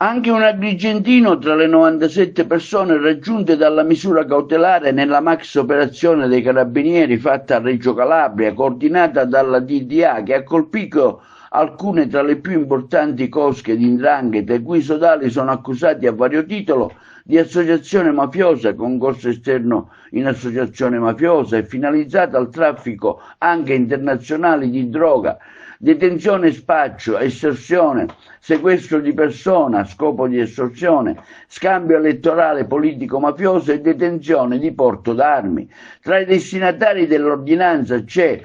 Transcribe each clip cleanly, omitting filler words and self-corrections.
Anche un agrigentino tra le 97 persone raggiunte dalla misura cautelare nella max operazione dei carabinieri fatta a Reggio Calabria, coordinata dalla DDA, che ha colpito alcune tra le più importanti cosche di 'ndrangheta, i cui sodali sono accusati a vario titolo di associazione mafiosa, concorso esterno in associazione mafiosa e finalizzata al traffico anche internazionale di droga, detenzione e spaccio, estorsione, sequestro di persona a scopo di estorsione, scambio elettorale politico-mafioso e detenzione di porto d'armi. Tra i destinatari dell'ordinanza c'è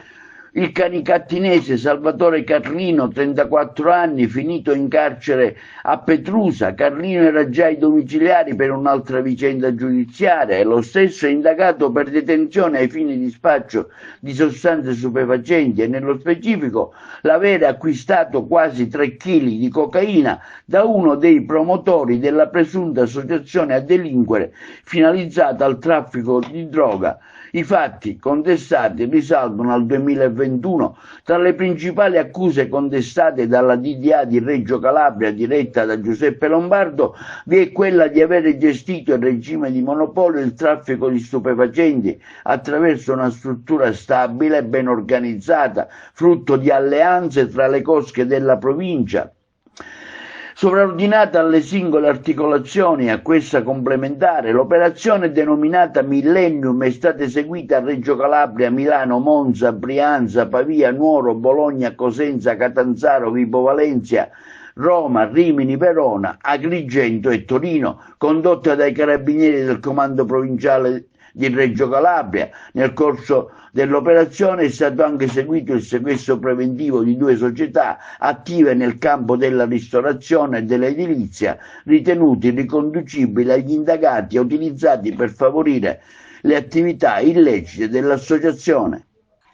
il canicattinese Salvatore Carlino, 34 anni, finito in carcere a Petrusa. Carlino era già ai domiciliari per un'altra vicenda giudiziaria e lo stesso è indagato per detenzione ai fini di spaccio di sostanze stupefacenti e nello specifico l'avere acquistato quasi 3 kg di cocaina da uno dei promotori della presunta associazione a delinquere finalizzata al traffico di droga. I fatti contestati risalgono al 2021. Tra le principali accuse contestate dalla DDA di Reggio Calabria, diretta da Giuseppe Lombardo, vi è quella di avere gestito in regime di monopolio il traffico di stupefacenti attraverso una struttura stabile e ben organizzata, frutto di alleanze tra le cosche della provincia. Sovraordinata alle singole articolazioni e a questa complementare, l'operazione denominata Millennium è stata eseguita a Reggio Calabria, Milano, Monza, Brianza, Pavia, Nuoro, Bologna, Cosenza, Catanzaro, Vibo Valentia, Roma, Rimini, Verona, Agrigento e Torino, condotta dai carabinieri del comando provinciale di Reggio Calabria. Nel corso dell'operazione è stato anche eseguito il sequestro preventivo di 2 società attive nel campo della ristorazione e dell'edilizia, ritenuti riconducibili agli indagati e utilizzati per favorire le attività illecite dell'associazione.